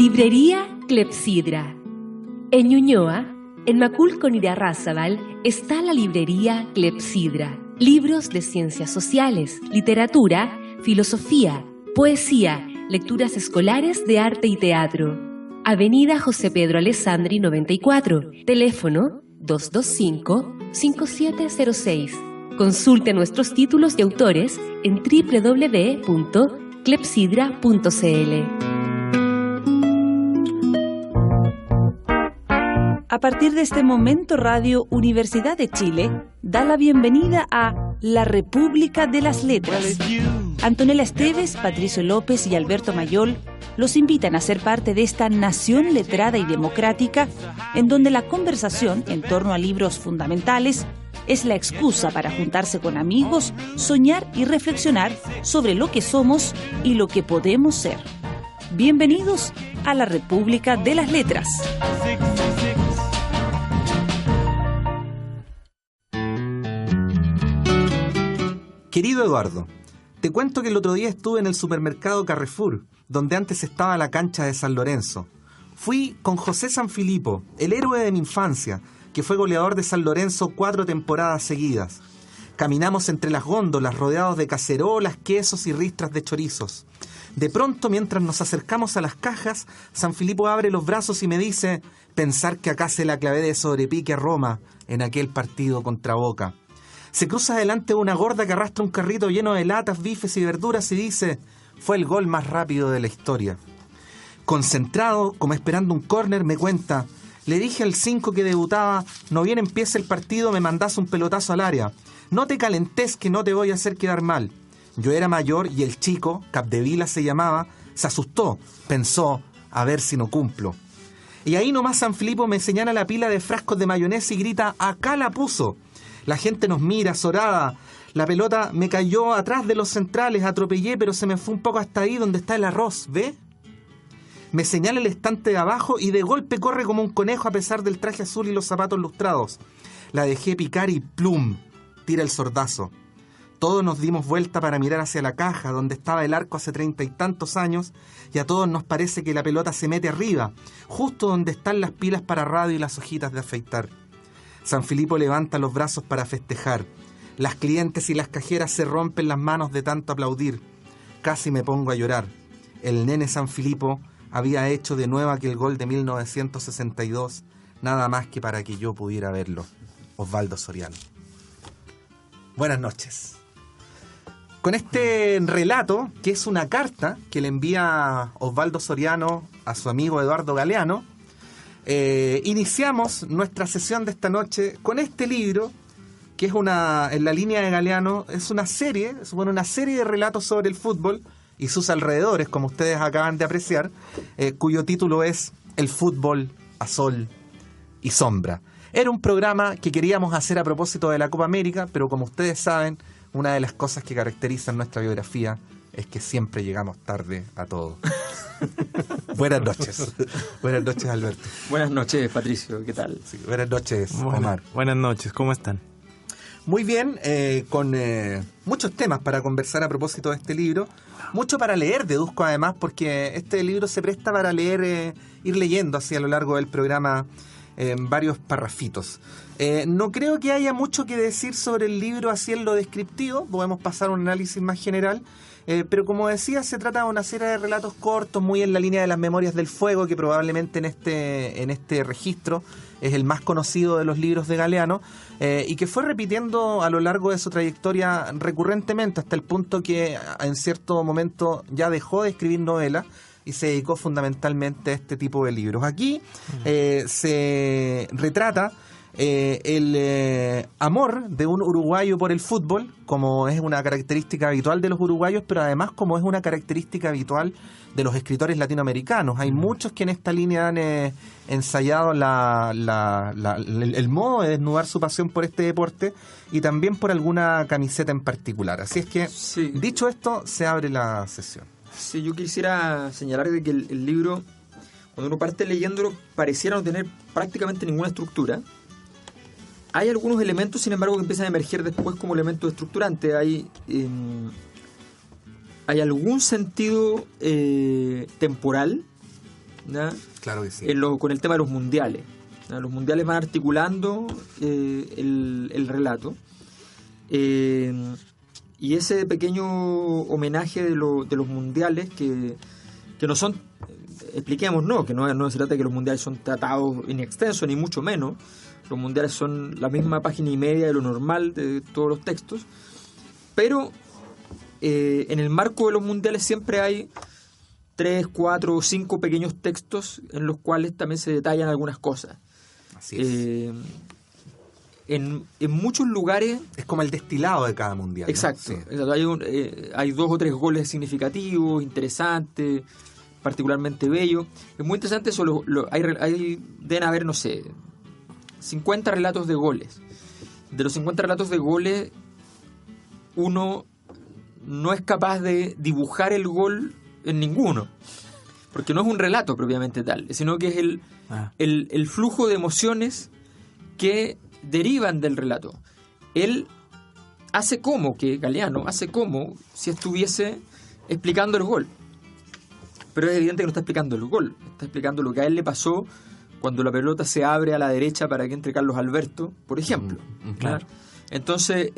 Librería Clepsidra. En Ñuñoa, en Macul con Irarrázaval, está la librería Clepsidra. Libros de ciencias sociales, literatura, filosofía, poesía, lecturas escolares de arte y teatro. Avenida José Pedro Alessandri 94, teléfono 225-5706. Consulte nuestros títulos y autores en www.clepsidra.cl. A partir de este momento, Radio Universidad de Chile da la bienvenida a La República de las Letras. Antonella Esteves, Patricio López y Alberto Mayol los invitan a ser parte de esta nación letrada y democrática, en donde la conversación en torno a libros fundamentales es la excusa para juntarse con amigos, soñar y reflexionar sobre lo que somos y lo que podemos ser. Bienvenidos a La República de las Letras. Querido Eduardo, te cuento que el otro día estuve en el supermercado Carrefour, donde antes estaba la cancha de San Lorenzo. Fui con José Sanfilippo, el héroe de mi infancia, que fue goleador de San Lorenzo 4 temporadas seguidas. Caminamos entre las góndolas rodeados de cacerolas, quesos y ristras de chorizos. De pronto, mientras nos acercamos a las cajas, Sanfilippo abre los brazos y me dice: pensar que acá se la clavé de sobrepique a Roma en aquel partido contra Boca. Se cruza delante de una gorda que arrastra un carrito lleno de latas, bifes y verduras y dice: fue el gol más rápido de la historia. Concentrado, como esperando un córner, me cuenta: le dije al 5 que debutaba: no bien empieza el partido me mandás un pelotazo al área. No te calentes que no te voy a hacer quedar mal. Yo era mayor y el chico, Capdevila se llamaba, se asustó, pensó: a ver si no cumplo. Y ahí nomás Sanfilippo me señala la pila de frascos de mayonesa y grita: acá la puso. La gente nos mira, azorada. La pelota me cayó atrás de los centrales, atropellé, pero se me fue un poco hasta ahí donde está el arroz, ¿ve? Me señala el estante de abajo y de golpe corre como un conejo a pesar del traje azul y los zapatos lustrados. La dejé picar y ¡plum! Tira el sordazo. Todos nos dimos vuelta para mirar hacia la caja donde estaba el arco hace 30 y tantos años, y a todos nos parece que la pelota se mete arriba, justo donde están las pilas para radio y las hojitas de afeitar. Sanfilippo levanta los brazos para festejar. Las clientes y las cajeras se rompen las manos de tanto aplaudir. Casi me pongo a llorar. El nene Sanfilippo había hecho de nuevo aquel gol de 1962, nada más que para que yo pudiera verlo. Osvaldo Soriano. Buenas noches. Con este relato, que es una carta que le envía Osvaldo Soriano a su amigo Eduardo Galeano, iniciamos nuestra sesión de esta noche con este libro, que es en la línea de Galeano, es una serie de relatos sobre el fútbol y sus alrededores, como ustedes acaban de apreciar, cuyo título es El fútbol a sol y sombra. Era un programa que queríamos hacer a propósito de la Copa América, pero como ustedes saben, una de las cosas que caracterizan nuestra biografía es que siempre llegamos tarde a todo. Buenas noches. Buenas noches, Alberto. Buenas noches, Patricio. ¿Qué tal? Sí, buenas noches, Omar. Buenas noches, ¿cómo están? Muy bien, con muchos temas para conversar a propósito de este libro. Mucho para leer, deduzco además, porque este libro se presta para leer, ir leyendo así a lo largo del programa varios parrafitos. No creo que haya mucho que decir sobre el libro así en lo descriptivo. Podemos pasar a un análisis más general. Pero como decía, se trata de una serie de relatos cortos, muy en la línea de las Memorias del Fuego, que probablemente en este registro es el más conocido de los libros de Galeano, y que fue repitiendo a lo largo de su trayectoria recurrentemente, hasta el punto que en cierto momento ya dejó de escribir novelas y se dedicó fundamentalmente a este tipo de libros. Aquí se retrata el amor de un uruguayo por el fútbol, como es una característica habitual de los uruguayos, pero además como es una característica habitual de los escritores latinoamericanos. Hay muchos que en esta línea han ensayado el modo de desnudar su pasión por este deporte y también por alguna camiseta en particular. Así es que, sí, dicho esto, se abre la sesión. Sí, yo quisiera señalar de que el libro, cuando uno parte leyéndolo, pareciera no tener prácticamente ninguna estructura. Hay algunos elementos, sin embargo, que empiezan a emerger después como elementos estructurantes. Hay algún sentido temporal ¿ya? Claro que sí. Con el tema de los mundiales. ¿Ya? Los mundiales van articulando el relato. Y ese pequeño homenaje de los mundiales que no son, expliquemos, que no se trata de que los mundiales son tratados in extenso, ni mucho menos. Los mundiales son la misma página y media de lo normal de todos los textos, pero en el marco de los mundiales siempre hay 3, 4 o 5 pequeños textos en los cuales también se detallan algunas cosas. Así es. En muchos lugares... Es como el destilado de cada mundial, ¿no? Exacto. Sí. Exacto. Hay 2 o 3 goles significativos, interesantes, particularmente bellos. Es muy interesante eso. Deben haber, no sé, 50 relatos de goles. De los 50 relatos de goles, uno no es capaz de dibujar el gol en ninguno, porque no es un relato propiamente tal, sino que es el flujo de emociones que derivan del relato. Él hace Galeano hace como si estuviese explicando el gol, pero es evidente que no está explicando el gol, está explicando lo que a él le pasó cuando la pelota se abre a la derecha para que entre Carlos Alberto, por ejemplo. Claro. Entonces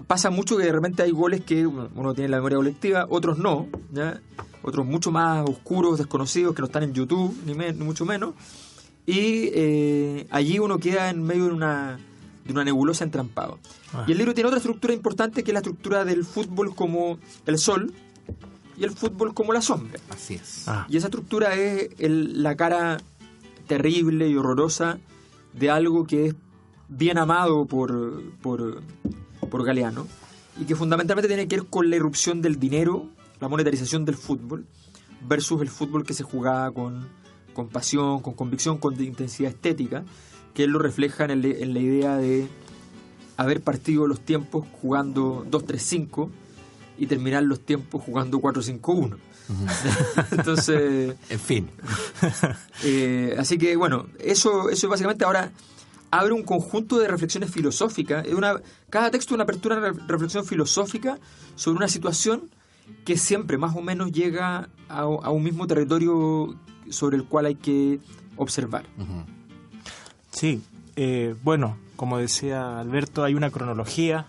pasa mucho que de repente hay goles que uno tiene en la memoria colectiva, otros no, ¿ya? Otros mucho más oscuros, desconocidos, que no están en YouTube, ni mucho menos. Y allí uno queda en medio de una nebulosa entrampado. Y el libro tiene otra estructura importante, que es la estructura del fútbol como el sol y el fútbol como la sombra. Así es. Y esa estructura es la cara terrible y horrorosa de algo que es bien amado por Galeano, y que fundamentalmente tiene que ver con la irrupción del dinero, la monetarización del fútbol, versus el fútbol que se jugaba con pasión, con convicción, con intensidad estética, que él lo refleja en la idea de haber partido los tiempos jugando 2-3-5 y terminar los tiempos jugando 4-5-1. Entonces, en fin. Así que bueno, eso básicamente ahora abre un conjunto de reflexiones filosóficas. Cada texto es una apertura de reflexión filosófica sobre una situación que siempre más o menos llega a un mismo territorio sobre el cual hay que observar. Sí, bueno, como decía Alberto, hay una cronología.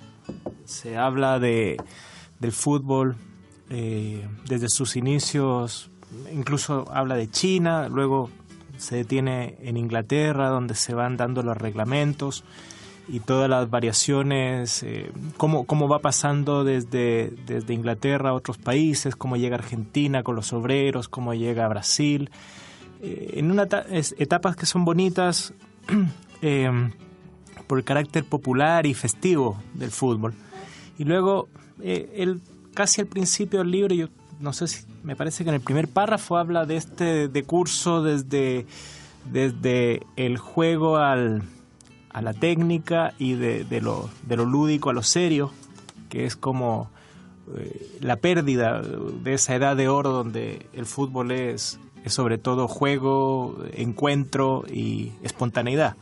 Se habla del fútbol desde sus inicios, incluso habla de China, luego se detiene en Inglaterra, donde se van dando los reglamentos y todas las variaciones, cómo va pasando desde Inglaterra a otros países, cómo llega Argentina con los obreros, cómo llega Brasil, en etapas que son bonitas por el carácter popular y festivo del fútbol. Y luego, casi al principio del libro, yo no sé si me parece que en el primer párrafo habla de este decurso desde el juego a la técnica y de lo lúdico a lo serio, que es como la pérdida de esa edad de oro donde el fútbol es sobre todo juego, encuentro y espontaneidad.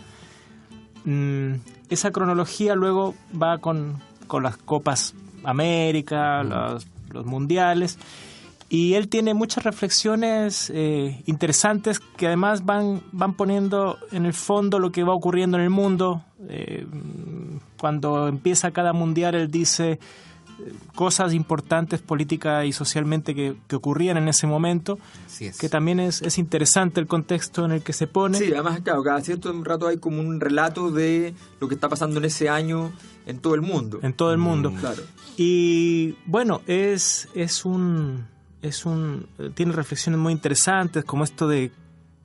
Esa cronología luego va con las Copas América, los mundiales, y él tiene muchas reflexiones interesantes que además van poniendo en el fondo lo que va ocurriendo en el mundo. Cuando empieza cada mundial, él dice cosas importantes política y socialmente que ocurrían en ese momento, que también es interesante el contexto en el que se pone. Sí, además, claro, cada cierto rato hay como un relato de lo que está pasando en ese año en todo el mundo. En todo el mundo. Claro. Y bueno, tiene reflexiones muy interesantes, como esto de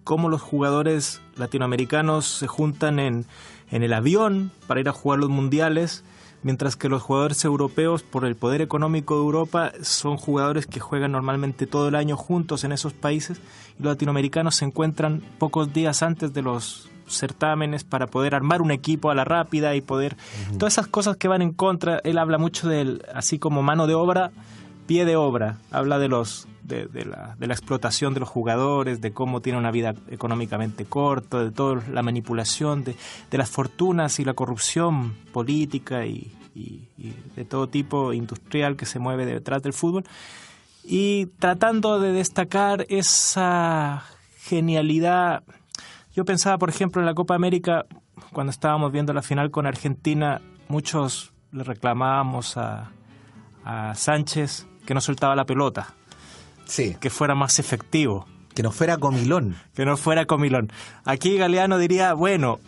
cómo los jugadores latinoamericanos se juntan en el avión para ir a jugar los mundiales, mientras que los jugadores europeos, por el poder económico de Europa, son jugadores que juegan normalmente todo el año juntos en esos países, y los latinoamericanos se encuentran pocos días antes de los certámenes para poder armar un equipo a la rápida y poder... Todas esas cosas que van en contra. Él habla mucho del, así como mano de obra, pie de obra. Habla de la explotación de los jugadores, de cómo tiene una vida económicamente corta, de toda la manipulación, de las fortunas y la corrupción política y de todo tipo industrial que se mueve detrás del fútbol. y tratando de destacar esa genialidad. Yo pensaba, por ejemplo, en la Copa América, cuando estábamos viendo la final con Argentina, muchos le reclamábamos a Sánchez que no soltaba la pelota, Sí, que fuera más efectivo. que no fuera comilón. Que no fuera comilón. Aquí Galeano diría, bueno,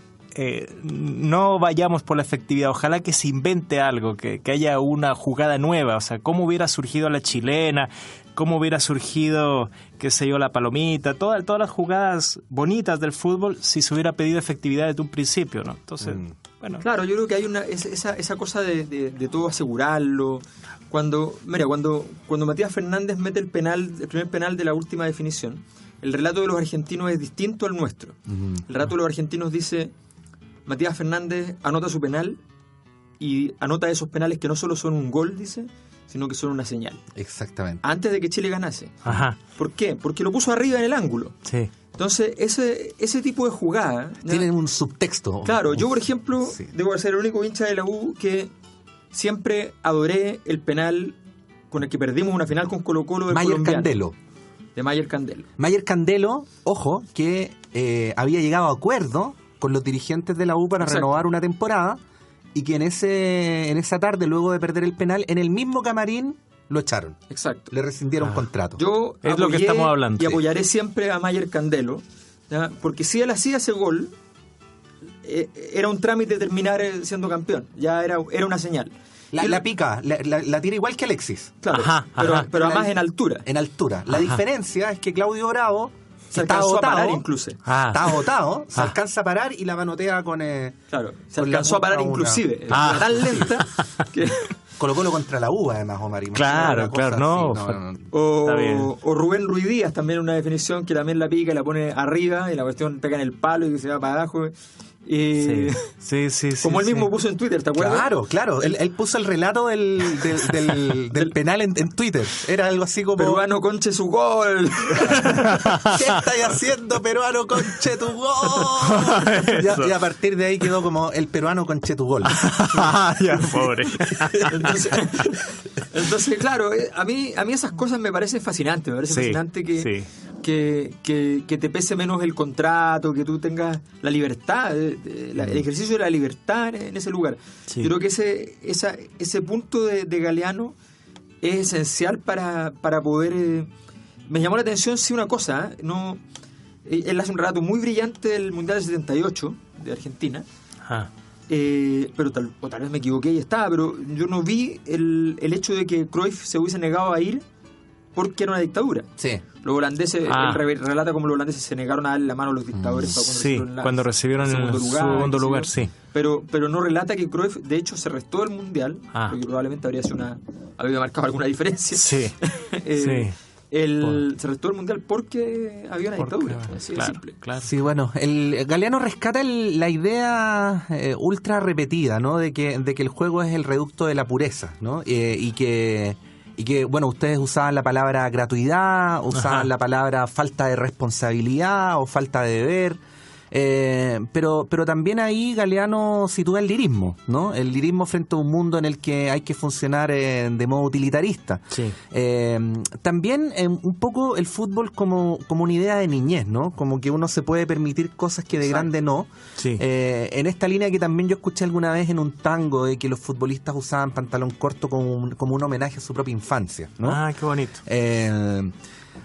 no vayamos por la efectividad, ojalá que se invente algo, que haya una jugada nueva, o sea, cómo hubiera surgido la chilena, cómo hubiera surgido, qué sé yo, la palomita, todas las jugadas bonitas del fútbol si se hubiera pedido efectividad desde un principio, ¿no? Entonces, bueno. Claro, yo creo que hay esa cosa de todo asegurarlo. Cuando Matías Fernández mete el primer penal de la última definición, el relato de los argentinos es distinto al nuestro. El relato de los argentinos dice: Matías Fernández anota su penal y anota esos penales que no solo son un gol, dice, sino que son una señal. Exactamente. Antes de que Chile ganase. Ajá. ¿Por qué? Porque lo puso arriba en el ángulo. Sí. Entonces, ese tipo de jugada... Tienen un subtexto. Claro, yo por ejemplo, Sí. debo ser el único hincha de la U que siempre adoré el penal con el que perdimos una final con Colo-Colo del Mayer colombiano, Candelo. de Mayer Candelo. Mayer Candelo, ojo, que había llegado a acuerdo con los dirigentes de la U para Exacto. renovar una temporada y que en esa tarde, luego de perder el penal, en el mismo camarín lo echaron. Exacto. Le rescindieron contrato. Yo Es lo que apoyé estamos hablando. y apoyaré siempre a Mayer Candelo, ¿ya? Porque si él hacía ese gol, era un trámite terminar siendo campeón. Ya era una señal. La pica, la tira igual que Alexis, Claro, Ajá, pero ajá. además en altura. en altura. La Ajá. diferencia es que Claudio Bravo Se está alcanzó a parar agotado, incluso. está agotado, se Ah. alcanza a parar y la manotea con... Claro, se con la alcanzó a parar punta una. inclusive. Ah. Era tan lenta que... Colo-Colo contra la U, además, Omar. Imagina Claro, una cosa claro, no. así, Está bien. O Rubén Ruiz Díaz, también una definición que también la pica y la pone arriba y la cuestión pega en el palo y se va para abajo. Y Sí. como él sí. mismo puso en Twitter, ¿te acuerdas? Claro. Él puso el relato del penal en Twitter. Era algo así como... Peruano conche su gol. ¿Qué estáis haciendo, peruano conche tu gol? Y a partir de ahí quedó como el peruano conche tu gol. Ya, pobre. Entonces, claro, a mí esas cosas me parece fascinante. Me parece Sí, fascinante sí. que te pese menos el contrato, que tú tengas la libertad, el ejercicio de la libertad en ese lugar. Sí. Yo creo que ese punto de Galeano es esencial para poder... me llamó la atención, sí, una cosa. No, él hace un relato muy brillante del Mundial del 78 de Argentina. Ajá. Pero tal vez me equivoqué y estaba, pero yo no vi el hecho de que Cruyff se hubiese negado a ir porque era una dictadura. Sí. Los holandeses, él relata como los holandeses se negaron a darle la mano a los dictadores Sí, cuando recibieron el segundo lugar, sí. Pero no relata que Cruyff, de hecho, se restó del Mundial, porque probablemente habría marcado alguna diferencia. Sí, sí. Se restó del Mundial porque había una dictadura. Así de simple. Claro. Sí, bueno, el Galeano rescata la idea ultra repetida, ¿no? De que el juego es el reducto de la pureza, ¿no? Y que, bueno, ustedes usaban la palabra gratuidad, usaban la palabra falta de responsabilidad o falta de deber, pero también ahí Galeano sitúa el lirismo, ¿no? El lirismo frente a un mundo en el que hay que funcionar de modo utilitarista. Sí. También un poco el fútbol como una idea de niñez, ¿no? Como que uno se puede permitir cosas que de grande no. Sí. En esta línea que también yo escuché alguna vez en un tango de que los futbolistas usaban pantalón corto como un homenaje a su propia infancia, ¿no? Ah, qué bonito.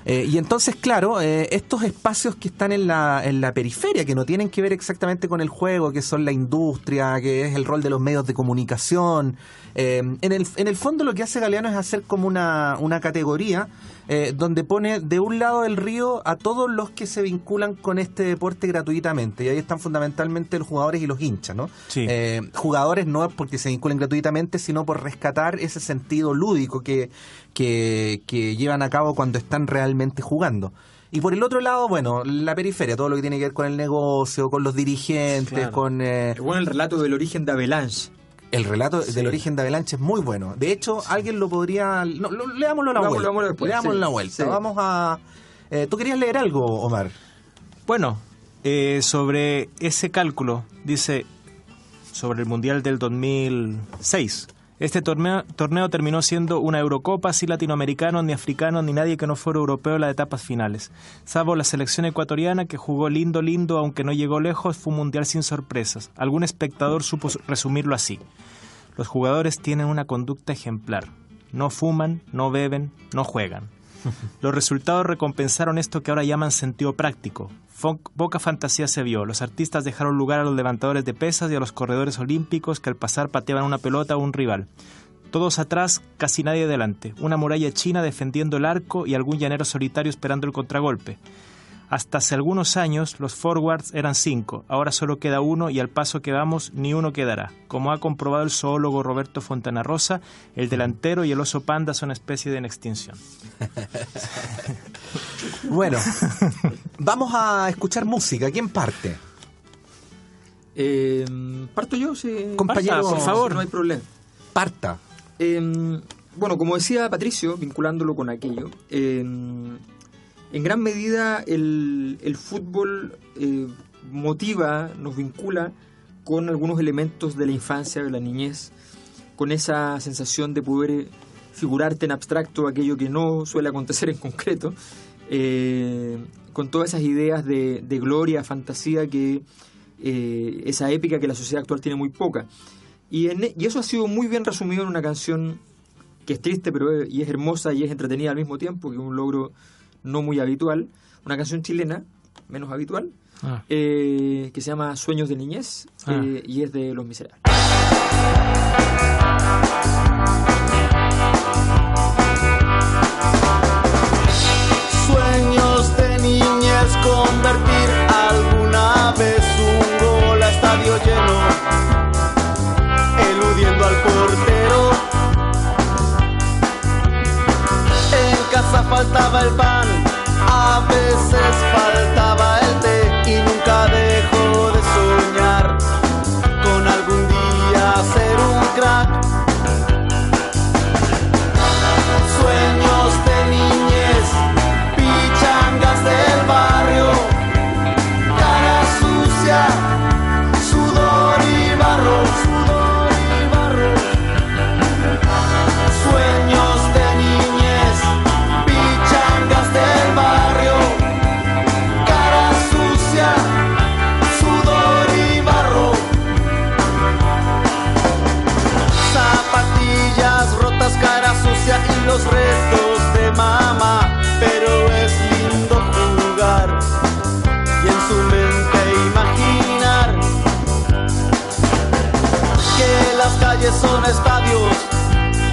Y entonces, claro, estos espacios que están en la periferia, que no tienen que ver exactamente con el juego, que son la industria, que es el rol de los medios de comunicación, en el fondo lo que hace Galeano es hacer como una categoría donde pone de un lado del río a todos los que se vinculan con este deporte gratuitamente, y ahí están fundamentalmente los jugadores y los hinchas, ¿no? Sí. Jugadores no es porque se vinculen gratuitamente, sino por rescatar ese sentido lúdico que llevan a cabo cuando están realmente jugando. Y por el otro lado, bueno, la periferia, todo lo que tiene que ver con el negocio, con los dirigentes, Claro. con... Bueno, el relato del origen de Avalanche. El relato del origen de Avalanche es muy bueno. De hecho, alguien lo podría... leámoslo a la vuelta. Leámoslo después, Leámoslo sí. la vuelta. Sí. Vamos a... ¿Tú querías leer algo, Omar? Bueno, sobre ese cálculo, dice sobre el Mundial del 2006, Este torneo terminó siendo una Eurocopa sin latinoamericanos, ni africanos, ni nadie que no fuera europeo en las etapas finales. Salvo la selección ecuatoriana, que jugó lindo, aunque no llegó lejos, fue un mundial sin sorpresas. Algún espectador supo resumirlo así: los jugadores tienen una conducta ejemplar. No fuman, no beben, no juegan. Los resultados recompensaron esto que ahora llaman sentido práctico. Poca fantasía se vio. Los artistas dejaron lugar a los levantadores de pesas y a los corredores olímpicos que al pasar pateaban una pelota a un rival. Todos atrás, casi nadie adelante. Una muralla china defendiendo el arco y algún llanero solitario esperando el contragolpe. Hasta hace algunos años los forwards eran 5, ahora solo queda uno y al paso que vamos ni uno quedará. Como ha comprobado el zoólogo Roberto Fontana Rosa, el delantero y el oso panda son especie en extinción. Bueno, vamos a escuchar música. ¿Quién parte? Parto yo, sí. Compañero, por favor. No hay problema. Parta. Bueno, como decía Patricio, vinculándolo con aquello, en gran medida el fútbol motiva, nos vincula con algunos elementos de la infancia, de la niñez, con esa sensación de poder figurarte en abstracto aquello que no suele acontecer en concreto, con todas esas ideas de gloria, fantasía, que esa épica que la sociedad actual tiene muy poca. Y eso ha sido muy bien resumido en una canción que es triste y es hermosa y es entretenida al mismo tiempo, que es un logro no muy habitual, una canción chilena, menos habitual, que se llama Sueños de Niñez, y es de Los Miserables. Sueños de niñez, convertir alguna vez un gol a estadio lleno, eludiendo al portero. En casa faltaba el pan, a veces faltaba el té, y nunca dejó de soñar con algún día ser un crack. Sueños de niñez, pichangas del barrio, cara sucia, sudor y barro, sudor y barro. Sueños de niñez, pichangas del barrio, cara sucia, sudor y barro. Zapatillas rotas, cara sucia y los restos de mamá, pero es lindo jugar y en su mente imaginar que las calles son estadios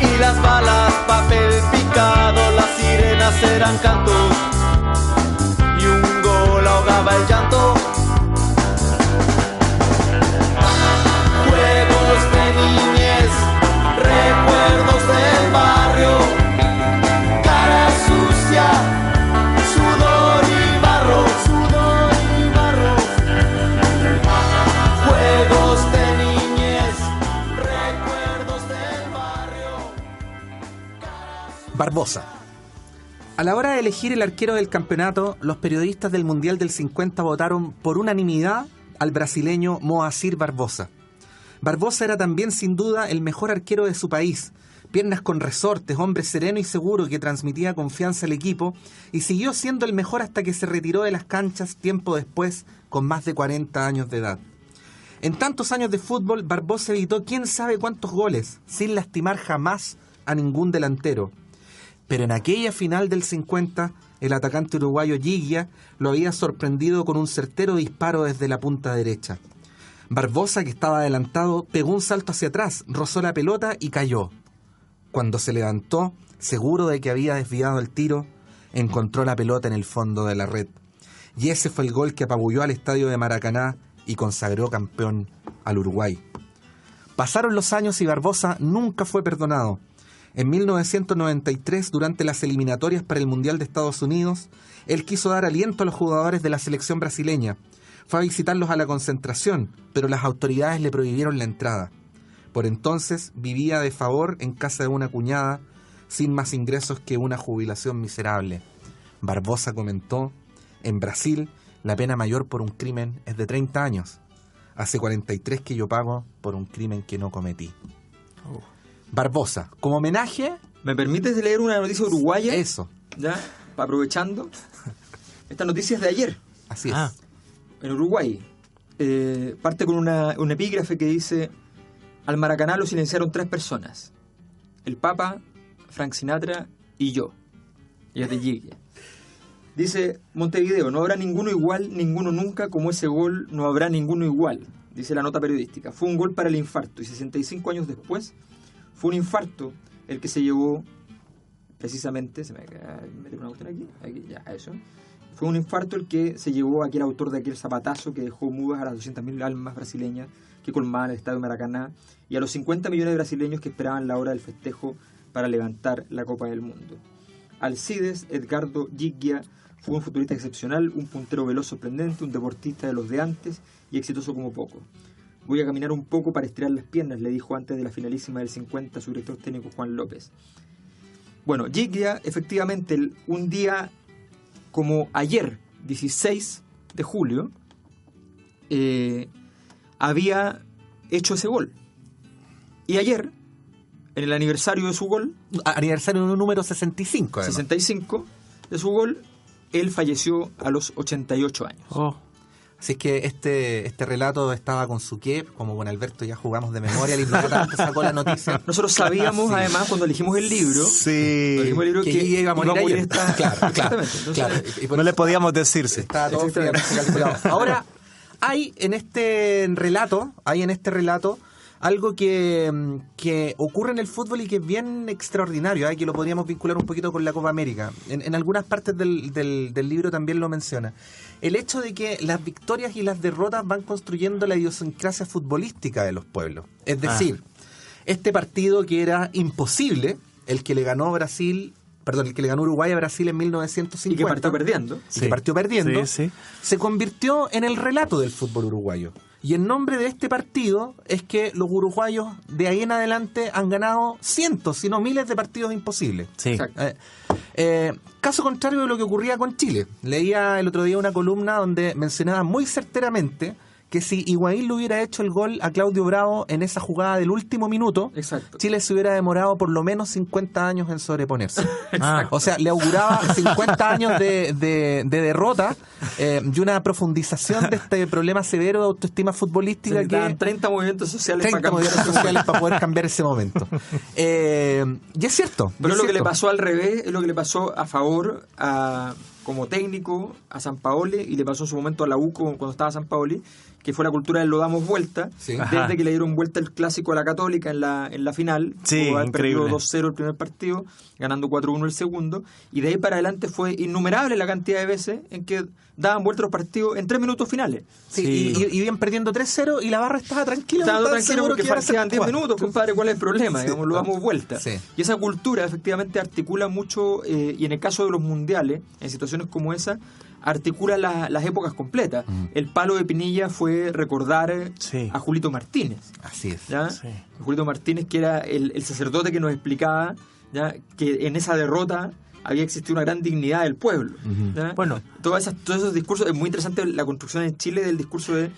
y las balas papel picado, las sirenas eran cantos y un gol ahogaba el llanto. Juegos de niñez, recuerdos del barrio, cara sucia, sudor y barro, sudor y barro. Juegos de niñez, recuerdos del barrio. Barbosa. A la hora de elegir el arquero del campeonato, los periodistas del Mundial del 50 votaron por unanimidad al brasileño Moacir Barbosa. Barbosa era también sin duda el mejor arquero de su país, piernas con resortes, hombre sereno y seguro que transmitía confianza al equipo, y siguió siendo el mejor hasta que se retiró de las canchas tiempo después, con más de 40 años de edad. En tantos años de fútbol, Barbosa evitó quién sabe cuántos goles, sin lastimar jamás a ningún delantero. Pero en aquella final del 50, el atacante uruguayo Giglia lo había sorprendido con un certero disparo desde la punta derecha. Barbosa, que estaba adelantado, pegó un salto hacia atrás, rozó la pelota y cayó. Cuando se levantó, seguro de que había desviado el tiro, encontró la pelota en el fondo de la red. Y ese fue el gol que apabulló al estadio de Maracaná y consagró campeón al Uruguay. Pasaron los años y Barbosa nunca fue perdonado. En 1993, durante las eliminatorias para el Mundial de Estados Unidos, él quiso dar aliento a los jugadores de la selección brasileña. Fue a visitarlos a la concentración, pero las autoridades le prohibieron la entrada. Por entonces vivía de favor en casa de una cuñada, sin más ingresos que una jubilación miserable. Barbosa comentó: en Brasil, la pena mayor por un crimen es de 30 años. Hace 43 que yo pago por un crimen que no cometí. Barbosa. Como homenaje... ¿Me permites leer una noticia uruguaya? Eso. ¿Ya? Aprovechando. Esta noticia es de ayer. Así es. En Uruguay. Parte con un epígrafe que dice: al Maracaná lo silenciaron 3 personas. El Papa, Frank Sinatra y yo. Y es de Giglia. Dice: Montevideo, no habrá ninguno igual, ninguno nunca, como ese gol no habrá ninguno igual. Dice la nota periodística. Fue un gol para el infarto, y 65 años después fue un infarto el que se llevó precisamente, se me mete una cuestión aquí, ya, eso. Fue un infarto el que se llevó a aquel autor de aquel zapatazo que dejó mudas a las 200.000 almas brasileñas que colmaban el estadio Maracaná y a los 50 millones de brasileños que esperaban la hora del festejo para levantar la Copa del Mundo. Alcides Edgardo Giglia fue un futbolista excepcional, un puntero veloz sorprendente, un deportista de los de antes y exitoso como poco. Voy a caminar un poco para estirar las piernas, le dijo antes de la finalísima del 50 su director técnico Juan López. Bueno, Giglia, efectivamente, un día como ayer, 16 de julio, había hecho ese gol. Y ayer, en el aniversario de su gol... Aniversario número 65, además. 65 de su gol, él falleció a los 88 años. Oh. Así que este relato estaba con su qué, como con Alberto ya jugamos de memoria, el inmediatamente sacó la noticia. Nosotros sabíamos, sí, además, cuando elegimos el libro, que iba a morir ayer. Claro. Entonces, y no le podíamos decir. Estaba todo calculado. Ahora, hay en este relato algo que ocurre en el fútbol y que es bien extraordinario, que lo podríamos vincular un poquito con la Copa América. En algunas partes del libro también lo menciona. El hecho de que las victorias y las derrotas van construyendo la idiosincrasia futbolística de los pueblos. Es decir, este partido que era imposible, el que le ganó Uruguay a Brasil en 1950. Y que partió perdiendo. Sí. Se convirtió en el relato del fútbol uruguayo. Y el nombre de este partido es que los uruguayos de ahí en adelante han ganado cientos, si no miles de partidos imposibles. Sí. Caso contrario de lo que ocurría con Chile. Leía el otro día una columna donde mencionaba muy certeramente que si Higuaín le hubiera hecho el gol a Claudio Bravo en esa jugada del último minuto, exacto, Chile se hubiera demorado por lo menos 50 años en sobreponerse. O sea, le auguraba 50 años de derrota y una profundización de este problema severo de autoestima futbolística. Se que 30 movimientos sociales para poder cambiar ese momento. Y es cierto. Pero lo que le pasó al revés es lo que le pasó a favor como técnico a Sampaoli, y le pasó en su momento a la U cuando estaba Sampaoli, que fue la cultura del lo damos vuelta, desde que le dieron vuelta el clásico a la Católica en la final. Sí, perdió 2-0 el primer partido, ganando 4-1 el segundo, y de ahí para adelante fue innumerable la cantidad de veces en que daban vuelta los partidos en 3 minutos finales. Sí. Y iban perdiendo 3-0 y la barra estaba tranquila. Estaba tranquilo porque faltaban 10 minutos, compadre, ¿cuál es el problema? Sí, digamos, lo damos vuelta. Sí. Y esa cultura efectivamente articula mucho, y en el caso de los mundiales, en situaciones como esa, articula las épocas completas. El palo de Pinilla fue recordar a Julito Martínez. Así es. ¿Ya? Sí. Julito Martínez, que era el sacerdote que nos explicaba, ¿ya?, que en esa derrota había existido una gran dignidad del pueblo. ¿Ya? Bueno, todos esos discursos, es muy interesante la construcción en Chile del discurso de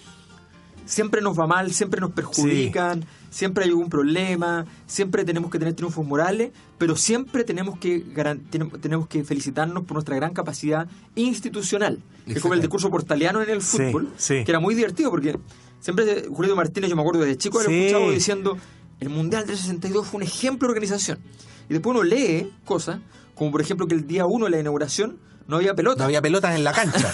siempre nos va mal, siempre nos perjudican, siempre hay algún problema, siempre tenemos que tener triunfos morales, pero siempre tenemos que felicitarnos por nuestra gran capacidad institucional. Es como el discurso portaliano en el fútbol, que era muy divertido, porque siempre Julio Martínez, yo me acuerdo desde chico, lo escuchaba diciendo: el Mundial del 62 fue un ejemplo de organización. Y después uno lee cosas, como por ejemplo que el día 1 de la inauguración no había pelotas. No había pelotas en la cancha.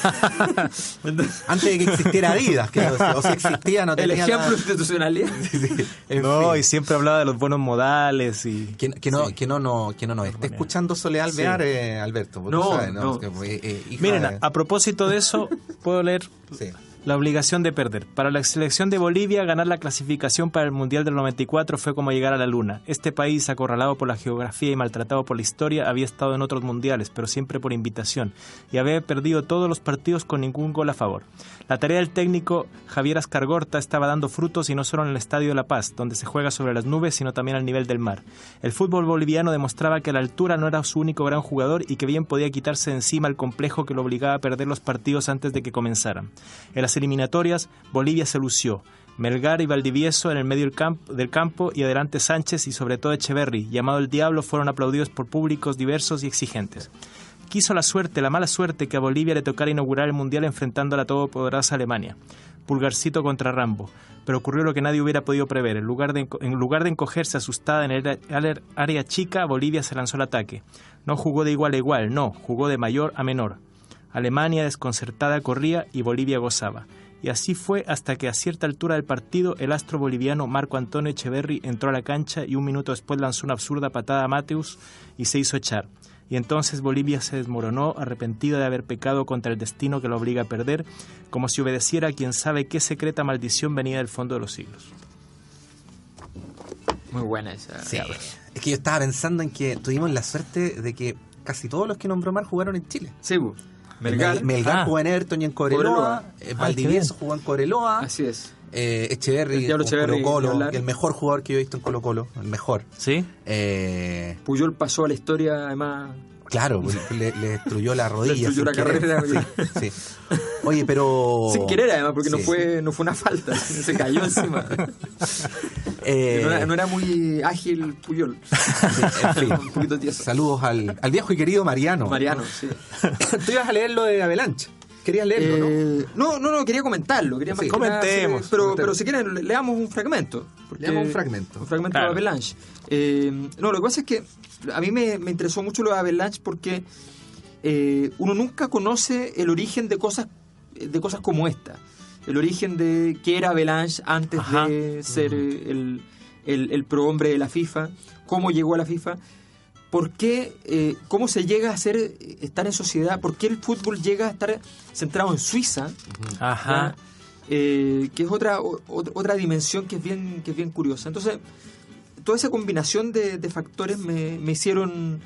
Antes de que existiera Adidas, o si existía no tenía el ejemplo de institucionalidad. Y siempre hablaba de los buenos modales y que no nos esté escuchando Soledad Alvear, Alberto. Miren, a propósito de eso, puedo leer la obligación de perder. Para la selección de Bolivia, ganar la clasificación para el Mundial del 94 fue como llegar a la luna. Este país, acorralado por la geografía y maltratado por la historia, había estado en otros mundiales, pero siempre por invitación, y había perdido todos los partidos con ningún gol a favor. La tarea del técnico Javier Ascargorta estaba dando frutos, y no solo en el Estadio de La Paz, donde se juega sobre las nubes, sino también al nivel del mar. El fútbol boliviano demostraba que la altura no era su único gran jugador y que bien podía quitarse de encima el complejo que lo obligaba a perder los partidos antes de que comenzaran. En las eliminatorias, Bolivia se lució. Melgar y Valdivieso en el medio del campo y adelante Sánchez y sobre todo Echeverri, llamado el Diablo, fueron aplaudidos por públicos diversos y exigentes. Quiso la mala suerte que a Bolivia le tocara inaugurar el Mundial enfrentando a la todopoderosa Alemania. Pulgarcito contra Rambo. Pero ocurrió lo que nadie hubiera podido prever. En lugar de encogerse asustada en el área chica, Bolivia se lanzó al ataque. No jugó de igual a igual, no, jugó de mayor a menor. Alemania desconcertada corría y Bolivia gozaba. Y así fue hasta que a cierta altura del partido el astro boliviano Marco Antonio Echeverri entró a la cancha y un minuto después lanzó una absurda patada a Mateus y se hizo echar. Y entonces Bolivia se desmoronó, arrepentida de haber pecado contra el destino que la obliga a perder, como si obedeciera a quien sabe qué secreta maldición venía del fondo de los siglos. Muy buena esa. Sí. Es que yo estaba pensando en que tuvimos la suerte de que casi todos los que nombró Mar jugaron en Chile. Sí, Melgar jugó en Everton y en Cobreloa. Valdivieso jugó en Cobreloa. Así es. Echeverri con Colo-Colo, el mejor jugador que yo he visto en Colo-Colo, el mejor. ¿Sí? Puyol pasó a la historia, además. Claro, le destruyó la rodilla. Le destruyó la carrera. Sí. Oye, pero... Sin querer, además, porque sí. no fue una falta, se cayó encima. No era muy ágil Puyol. Sí, en fin. Un poquito tieso. Saludos al viejo y querido Mariano. Mariano, sí. Tú ibas a leer lo de Avalanche. ¿Querías leerlo, no? No, quería comentarlo. Sí, comentemos. Pero si quieren, leamos un fragmento. Leamos un fragmento. Un fragmento de Avalanche. Lo que pasa es que a mí me interesó mucho lo de Avalanche porque uno nunca conoce el origen de cosas como esta. El origen de qué era Avalanche antes de ser el prohombre de la FIFA, cómo llegó a la FIFA. ¿Por qué, cómo se llega a estar en sociedad? ¿Por qué el fútbol llega a estar centrado en Suiza? Que es otra dimensión que es bien curiosa. Entonces, toda esa combinación de factores me hicieron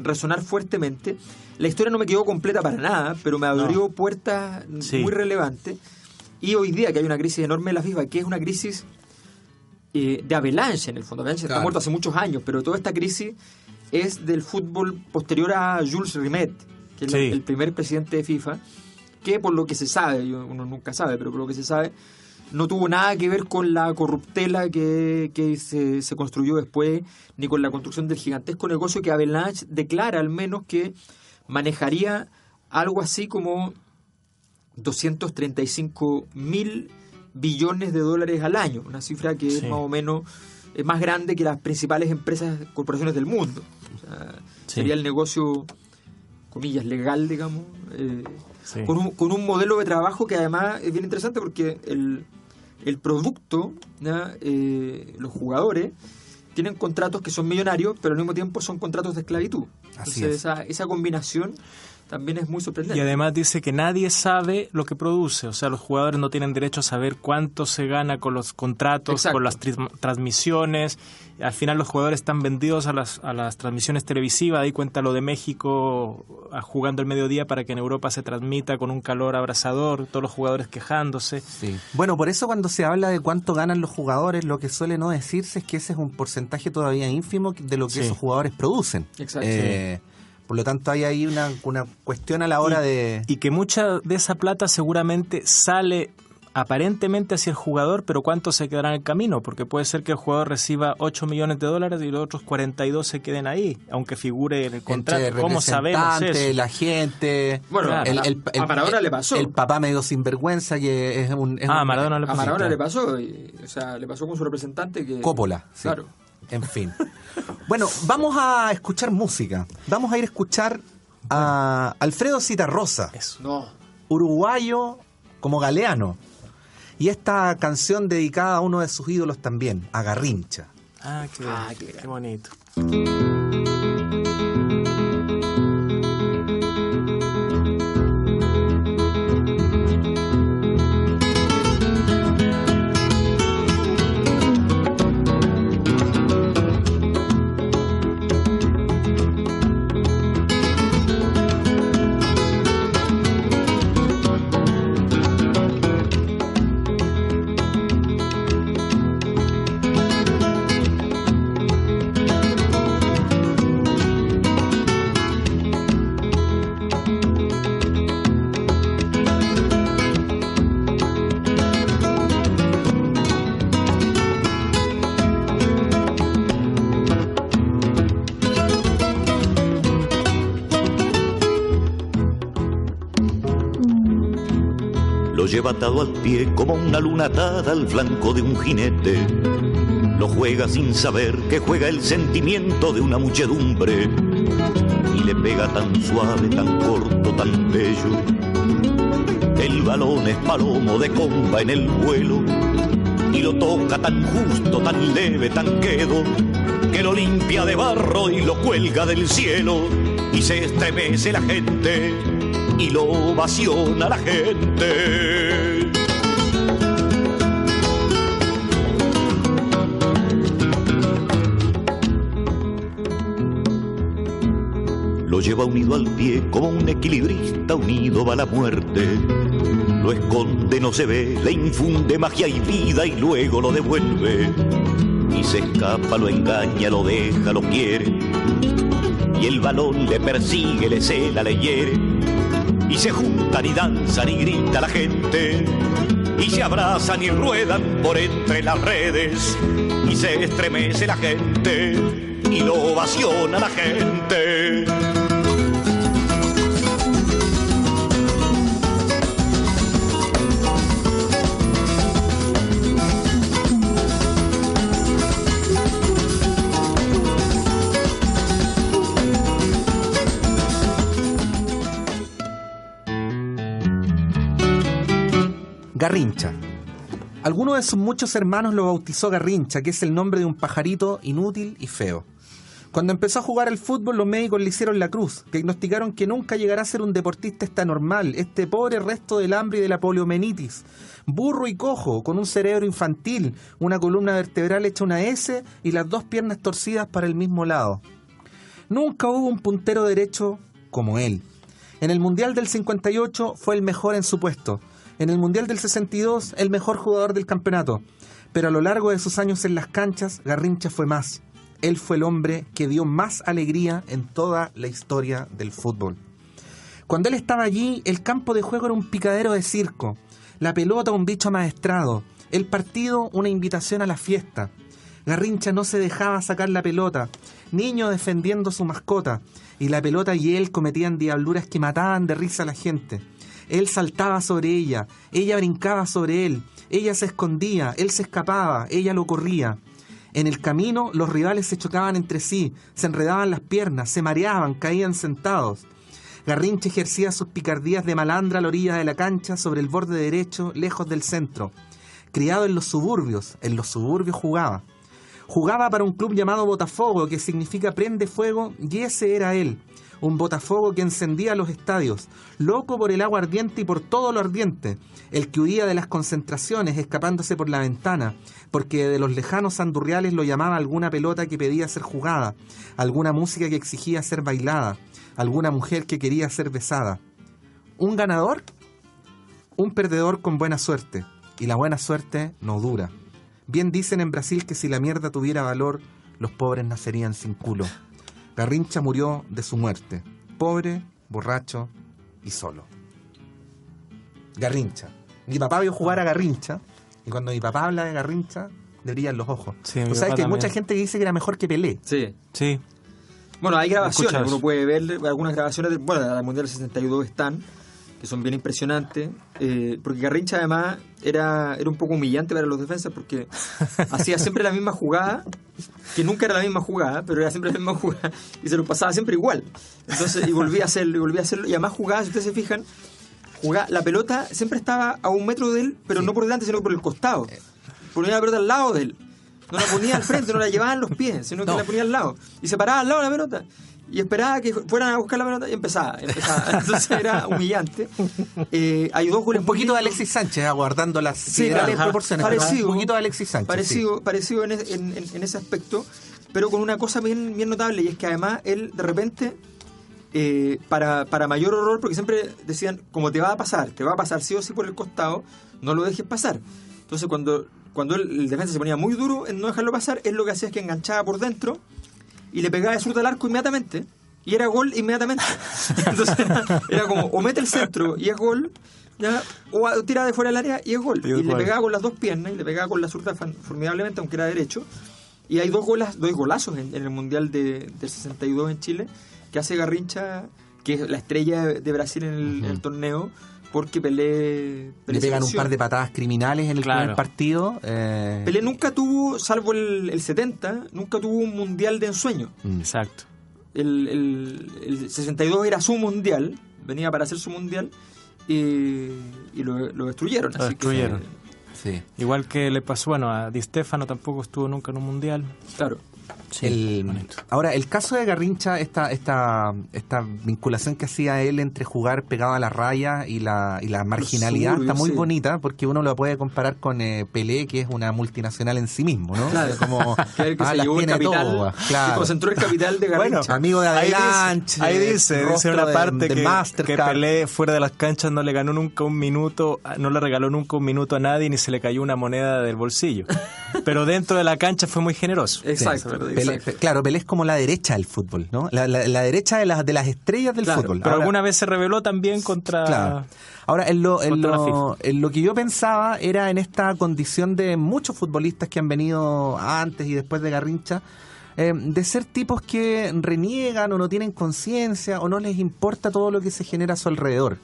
resonar fuertemente. La historia no me quedó completa para nada, pero me abrió puertas muy relevantes. Y hoy día que hay una crisis enorme en la FIFA, que es una crisis... de Avalanche, en el fondo. Avalanche está muerto hace muchos años, pero toda esta crisis es del fútbol posterior a Jules Rimet, que es el primer presidente de FIFA, que por lo que se sabe, uno nunca sabe, pero por lo que se sabe, no tuvo nada que ver con la corruptela que se construyó después, ni con la construcción del gigantesco negocio que Avalanche declara al menos que manejaría algo así como 235.000 billones de dólares al año, una cifra que es más o menos más grande que las principales corporaciones del mundo. O sea, sería el negocio, comillas, legal, digamos, con un modelo de trabajo que además es bien interesante porque el producto, los jugadores tienen contratos que son millonarios, pero al mismo tiempo son contratos de esclavitud. Entonces esa combinación también es muy sorprendente. Y además dice que nadie sabe lo que produce, o sea, los jugadores no tienen derecho a saber cuánto se gana con los contratos, con las transmisiones. Al final los jugadores están vendidos a las transmisiones televisivas. Ahí cuenta lo de México jugando el mediodía para que en Europa se transmita con un calor abrasador, todos los jugadores quejándose. Sí. Bueno, por eso cuando se habla de cuánto ganan los jugadores, lo que suele no decirse es que ese es un porcentaje todavía ínfimo de lo que esos jugadores producen. Exacto. Por lo tanto, hay ahí una cuestión a la hora de... Y que mucha de esa plata seguramente sale aparentemente hacia el jugador, pero ¿cuánto se quedará en el camino? Porque puede ser que el jugador reciba 8 millones de dólares y los otros 42 se queden ahí, aunque figure en el contrato. ¿Cómo sabemos eso? La gente... Bueno, a Maradona le pasó. El papá medio sinvergüenza que es un... A Maradona le pasó. A Maradona le pasó, o sea, le pasó con su representante que... Coppola. Sí. Claro. En fin. Bueno, vamos a escuchar música. Vamos a ir a escuchar a Alfredo Zitarrosa. Uruguayo como Galeano. Y esta canción dedicada a uno de sus ídolos también, a Garrincha. Qué bonito. Lo lleva atado al pie como una luna atada al flanco de un jinete. Lo juega sin saber que juega el sentimiento de una muchedumbre. Y le pega tan suave, tan corto, tan bello. El balón es palomo de comba en el vuelo. Y lo toca tan justo, tan leve, tan quedo, que lo limpia de barro y lo cuelga del cielo. Y se estremece la gente y lo ovaciona la gente. Lo lleva unido al pie como un equilibrista unido va la muerte. Lo esconde, no se ve, le infunde magia y vida y luego lo devuelve. Y se escapa, lo engaña, lo deja, lo quiere. Y el balón le persigue, le cela, le hiere. Y se juntan y danzan y grita la gente. Y se abrazan y ruedan por entre las redes. Y se estremece la gente y lo ovaciona la gente. Garrincha. Alguno de sus muchos hermanos lo bautizó Garrincha, que es el nombre de un pajarito inútil y feo. Cuando empezó a jugar al fútbol, los médicos le hicieron la cruz, diagnosticaron que nunca llegará a ser un deportista normal, este pobre resto del hambre y de la poliomelitis, burro y cojo, con un cerebro infantil, una columna vertebral hecha una S y las dos piernas torcidas para el mismo lado. Nunca hubo un puntero derecho como él. En el Mundial del 58 fue el mejor en su puesto. En el Mundial del 62, el mejor jugador del campeonato. Pero a lo largo de sus años en las canchas, Garrincha fue más. Él fue el hombre que dio más alegría en toda la historia del fútbol. Cuando él estaba allí, el campo de juego era un picadero de circo. La pelota un bicho amaestrado. El partido una invitación a la fiesta. Garrincha no se dejaba sacar la pelota. Niño defendiendo su mascota. Y la pelota y él cometían diabluras que mataban de risa a la gente. Él saltaba sobre ella, ella brincaba sobre él, ella se escondía, él se escapaba, ella lo corría. En el camino los rivales se chocaban entre sí, se enredaban las piernas, se mareaban, caían sentados. Garrincha ejercía sus picardías de malandra a la orilla de la cancha, sobre el borde derecho, lejos del centro. Criado en los suburbios jugaba. Jugaba para un club llamado Botafogo, que significa prende fuego, y ese era él. Un Botafogo que encendía los estadios, loco por el agua ardiente y por todo lo ardiente, el que huía de las concentraciones escapándose por la ventana, porque de los lejanos andurriales lo llamaba alguna pelota que pedía ser jugada, alguna música que exigía ser bailada, alguna mujer que quería ser besada. ¿Un ganador? Un perdedor con buena suerte, y la buena suerte no dura. Bien dicen en Brasil que si la mierda tuviera valor, los pobres nacerían sin culo. Garrincha murió de su muerte, pobre, borracho y solo. Garrincha. Mi papá vio jugar a Garrincha, y cuando mi papá habla de Garrincha, le brillan los ojos. Sí, Tú sabes que hay mucha gente que dice que era mejor que Pelé. Sí. Sí. Bueno, hay grabaciones, Escucha uno eso. puede ver algunas grabaciones, bueno, la Mundial del 62 están, que son bien impresionantes, porque Garrincha además era un poco humillante para los defensas, porque hacía siempre la misma jugada, que nunca era la misma jugada, pero era siempre la misma jugada, y se lo pasaba siempre igual. Entonces, y volvía a hacerlo, y además jugaba, si ustedes se fijan, la pelota siempre estaba a 1 metro de él, pero Sí. no por delante, sino por el costado. Ponía la pelota al lado de él. No la ponía al frente, no la llevaba en los pies, sino que la ponía al lado. Y se paraba al lado de la pelota. Y esperaba que fueran a buscar la pelota y empezaba. Entonces era humillante. Hay 2 goles. Un poquito de muy lindos. Alexis Sánchez, aguardando las Sí, ideales ajá. proporciones. Parecido. Un poquito de Alexis Sánchez. Parecido en ese aspecto, pero con una cosa bien notable, y es que además él de repente, para mayor horror, porque siempre decían, como te va a pasar sí o sí por el costado, no lo dejes pasar. Entonces cuando el defensa se ponía muy duro en no dejarlo pasar, él lo que hacía es que enganchaba por dentro y le pegaba de zurda al arco inmediatamente, y era gol inmediatamente. Entonces era como, o mete el centro y es gol, ya, o tira de fuera del área y es gol. Y le pegaba con las 2 piernas y le pegaba con la zurda formidablemente, aunque era derecho. Y hay 2 golazos en el Mundial del 62 en Chile, que hace Garrincha, que es la estrella de Brasil en el torneo, porque Pelé le pegan un par de patadas criminales en el primer partido. Pelé nunca tuvo, salvo el 70, nunca tuvo un mundial de ensueño. Exacto. El 62 era su mundial, venía para hacer su mundial, y lo destruyeron. Lo destruyeron. Sí. Igual que le pasó, a Di Stéfano tampoco estuvo nunca en un mundial. Claro. Sí, ahora, el caso de Garrincha, esta vinculación que hacía él entre jugar pegado a la raya y la marginalidad está muy bonita, porque uno lo puede comparar con Pelé, que es una multinacional en sí mismo, ¿no? Claro. Como que se llevó el capital, que concentró el capital de Garrincha. Bueno, amigo de Avalanche. Ahí dice una parte que Pelé fuera de las canchas no le ganó nunca un minuto, no le regaló nunca un minuto a nadie, ni se le cayó una moneda del bolsillo. Pero dentro de la cancha fue muy generoso. Exacto. Pelé es como la derecha del fútbol, ¿no? La derecha de las estrellas del fútbol. Pero ahora, alguna vez se rebeló también contra... Claro. Ahora, en lo que yo pensaba era en esta condición de muchos futbolistas que han venido antes y después de Garrincha, de ser tipos que reniegan o no tienen conciencia o no les importa todo lo que se genera a su alrededor.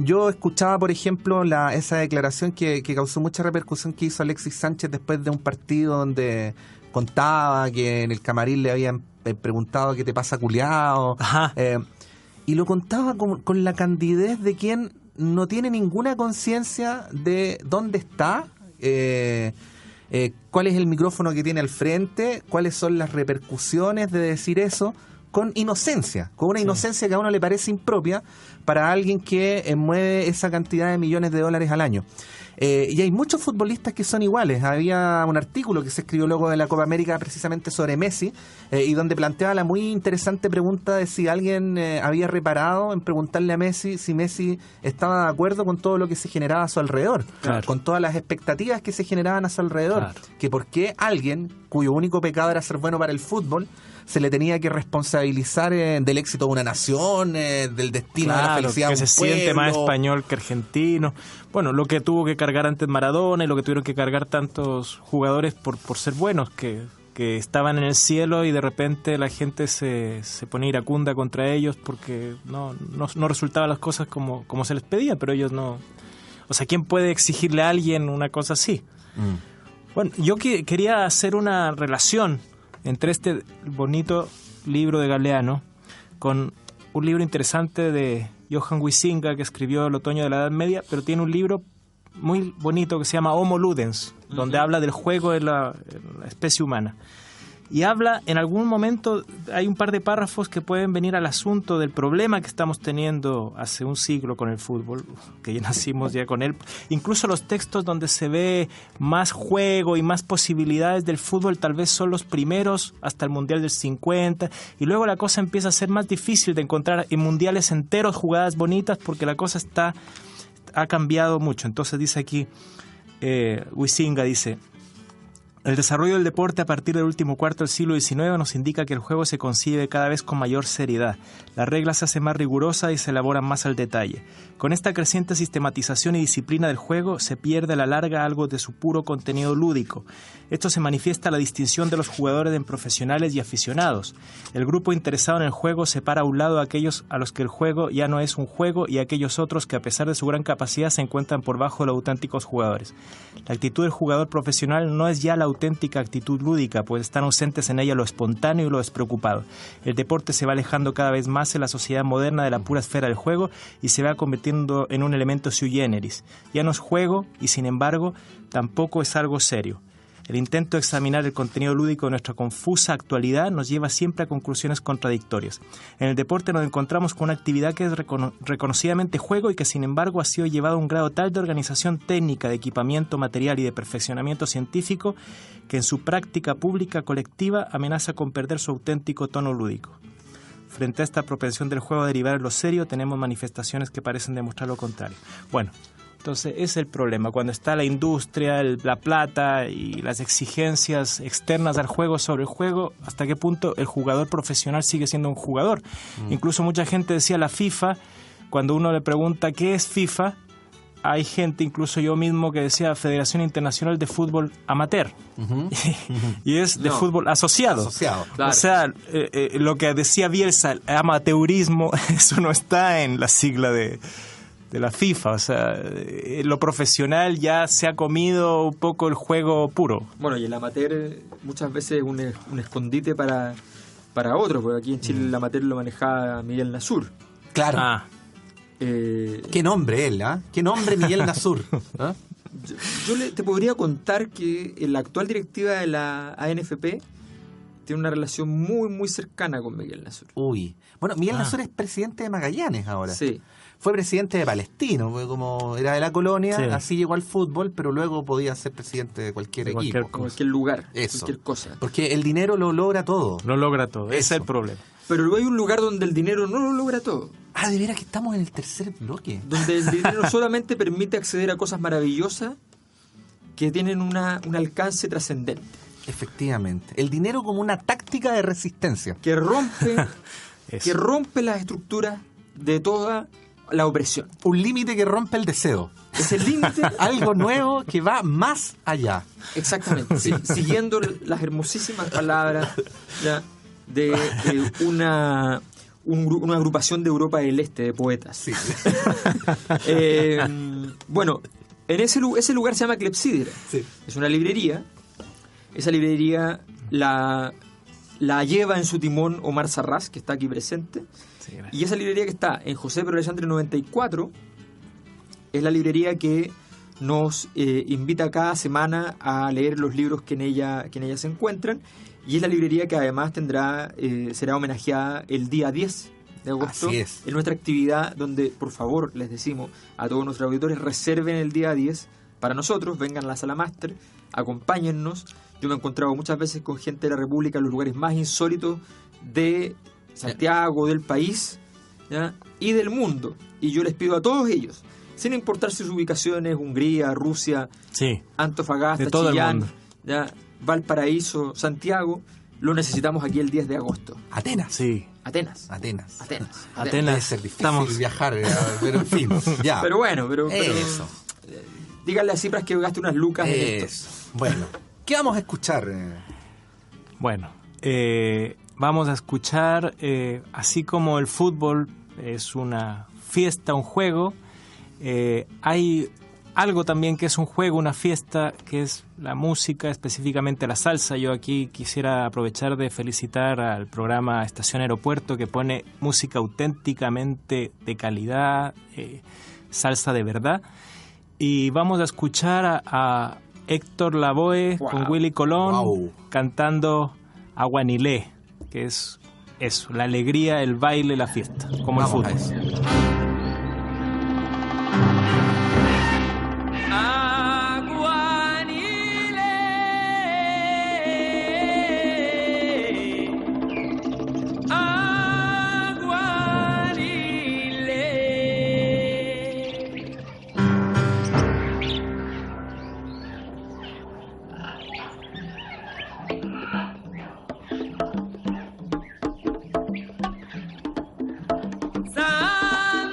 Yo escuchaba, por ejemplo, esa declaración que causó mucha repercusión que hizo Alexis Sánchez después de un partido donde contaba que en el camarín le habían preguntado qué te pasa, culiao. Y lo contaba con la candidez de quien no tiene ninguna conciencia de dónde está, cuál es el micrófono que tiene al frente, cuáles son las repercusiones de decir eso, con inocencia, con una inocencia que a uno le parece impropia para alguien que mueve esa cantidad de millones de dólares al año. Y hay muchos futbolistas que son iguales. Había un artículo que se escribió luego de la Copa América precisamente sobre Messi, y donde planteaba la muy interesante pregunta de si alguien había reparado en preguntarle a Messi si Messi estaba de acuerdo con todo lo que se generaba a su alrededor, con todas las expectativas que se generaban a su alrededor, que por qué alguien cuyo único pecado era ser bueno para el fútbol se le tenía que responsabilizar del éxito de una nación, del destino de la felicidad que de un se pueblo. Siente más español que argentino. Bueno, lo que tuvo que cargar antes Maradona y lo que tuvieron que cargar tantos jugadores por ser buenos, que estaban en el cielo y de repente la gente se ponía iracunda contra ellos porque no resultaban las cosas como se les pedía, pero ellos no... O sea, ¿quién puede exigirle a alguien una cosa así? Bueno, yo quería hacer una relación entre este bonito libro de Galeano con un libro interesante de Johan Huizinga que escribió El otoño de la Edad Media, pero tiene un libro muy bonito que se llama Homo Ludens, donde habla del juego de la especie humana. Y habla, en algún momento, hay un par de párrafos que pueden venir al asunto del problema que estamos teniendo hace un siglo con el fútbol, que ya nacimos ya con él. Incluso los textos donde se ve más juego y más posibilidades del fútbol tal vez son los primeros hasta el Mundial del 50, y luego la cosa empieza a ser más difícil de encontrar en mundiales enteros jugadas bonitas porque la cosa ha cambiado mucho. Entonces dice aquí, Huizinga dice... El desarrollo del deporte a partir del último cuarto del siglo XIX nos indica que el juego se concibe cada vez con mayor seriedad. Las reglas se hacen más rigurosas y se elaboran más al detalle. Con esta creciente sistematización y disciplina del juego se pierde a la larga algo de su puro contenido lúdico. Esto se manifiesta en la distinción de los jugadores en profesionales y aficionados. El grupo interesado en el juego separa a un lado a aquellos a los que el juego ya no es un juego y a aquellos otros que a pesar de su gran capacidad se encuentran por bajo de los auténticos jugadores. La actitud del jugador profesional no es ya la auténtica actitud lúdica, pues están ausentes en ella lo espontáneo y lo despreocupado. El deporte se va alejando cada vez más en la sociedad moderna de la pura esfera del juego y se va convirtiendo en un elemento sui generis. Ya no es juego y, sin embargo, tampoco es algo serio. El intento de examinar el contenido lúdico de nuestra confusa actualidad nos lleva siempre a conclusiones contradictorias. En el deporte nos encontramos con una actividad que es reconocidamente juego y que sin embargo ha sido llevada a un grado tal de organización técnica, de equipamiento material y de perfeccionamiento científico que en su práctica pública colectiva amenaza con perder su auténtico tono lúdico. Frente a esta propensión del juego a derivar en lo serio, tenemos manifestaciones que parecen demostrar lo contrario. Bueno, entonces ese es el problema, cuando está la industria, la plata y las exigencias externas al juego sobre el juego, hasta qué punto el jugador profesional sigue siendo un jugador. Incluso mucha gente decía la FIFA, cuando uno le pregunta qué es FIFA, hay gente, incluso yo mismo, que decía Federación Internacional de Fútbol Amateur. Y es de fútbol asociado. Claro. O sea, lo que decía Bielsa, el amateurismo, eso no está en la sigla de la FIFA. O sea, lo profesional ya se ha comido un poco el juego puro. Bueno, y el amateur muchas veces es un escondite para otros, porque aquí en Chile el amateur lo manejaba Miguel Nasur. Claro. Ah, Qué nombre él, ¿ah? Qué nombre Miguel Nasur. ¿Ah? Te podría contar que la actual directiva de la ANFP tiene una relación muy, muy cercana con Miguel Nasur. Uy. Bueno, Miguel Nasur es presidente de Magallanes ahora. Sí. Fue presidente de Palestino, porque como era de la colonia, Sí. así llegó al fútbol, pero luego podía ser presidente de cualquier De equipo. Cualquier lugar, Eso. cualquier cosa. Porque el dinero lo logra todo. lo logra todo. Ese es el Eso. problema. Pero luego hay un lugar donde el dinero no lo logra todo. Ah, de veras que estamos en el tercer bloque. Donde el dinero solamente permite acceder a cosas maravillosas que tienen un alcance trascendente. Efectivamente. El dinero como una táctica de resistencia. Que rompe, Eso. que rompe las estructuras de toda la opresión. Un límite que rompe el deseo. Es el límite. Algo nuevo que va más allá. Exactamente. Sí, siguiendo las hermosísimas palabras ya, de una agrupación de Europa del Este de poetas. Sí. Bueno, en ese lugar se llama Clepsidra. Sí. Es una librería. Esa librería la lleva en su timón Omar Sarraz, que está aquí presente. Sí, gracias. Y esa librería que está en José Pedro Alexandre 94 es la librería que nos invita cada semana a leer los libros que en ella se encuentran, y es la librería que además será homenajeada el día 10 de agosto. Así es. En nuestra actividad, donde por favor les decimos a todos nuestros auditores, reserven el día 10 para nosotros, vengan a la Sala Máster, acompáñennos. Yo me he encontrado muchas veces con gente de la República en los lugares más insólitos de Santiago, del país, ¿ya? Y del mundo. Y yo les pido a todos ellos, sin importar sus ubicaciones, Hungría, Rusia, Sí. Antofagasta, De todo el Chillán, mundo. ¿ya? Valparaíso, Santiago, lo necesitamos aquí el 10 de agosto. Atenas. Sí. Atenas. Atenas. Atenas. Atenas. Debe ser difícil Estamos- viajar, pero en fin. Ya. Pero bueno, pero Eso. díganle a Cipras que gaste unas lucas en esto. Eso. Bueno. ¿Qué vamos a escuchar? Bueno, vamos a escuchar, así como el fútbol es una fiesta, un juego, hay algo también que es un juego, una fiesta, que es la música, específicamente la salsa. Yo aquí quisiera aprovechar de felicitar al programa Estación Aeropuerto, que pone música auténticamente de calidad, salsa de verdad. Y vamos a escuchar a Héctor Lavoe Wow. con Willy Colón Wow. cantando Aguanilé, que es eso, la alegría, el baile, la fiesta, como Vamos el a fútbol. eso. San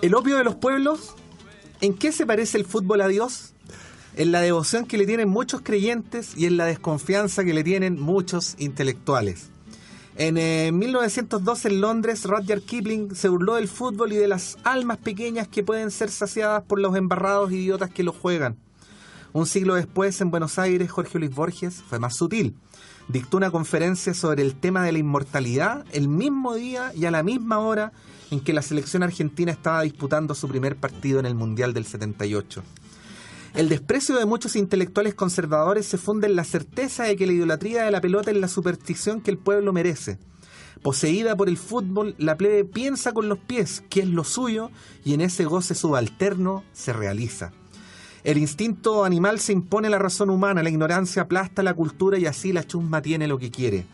El opio de los pueblos, ¿en qué se parece el fútbol a Dios? En la devoción que le tienen muchos creyentes y en la desconfianza que le tienen muchos intelectuales. En 1912 en Londres, Rudyard Kipling se burló del fútbol y de las almas pequeñas que pueden ser saciadas por los embarrados idiotas que lo juegan. Un siglo después, en Buenos Aires, Jorge Luis Borges fue más sutil. Dictó una conferencia sobre el tema de la inmortalidad el mismo día y a la misma hora en que la selección argentina estaba disputando su primer partido en el Mundial del 78. El desprecio de muchos intelectuales conservadores se funde en la certeza de que la idolatría de la pelota es la superstición que el pueblo merece. Poseída por el fútbol, la plebe piensa con los pies, que es lo suyo, y en ese goce subalterno se realiza. El instinto animal se impone a la razón humana, la ignorancia aplasta la cultura y así la chusma tiene lo que quiere.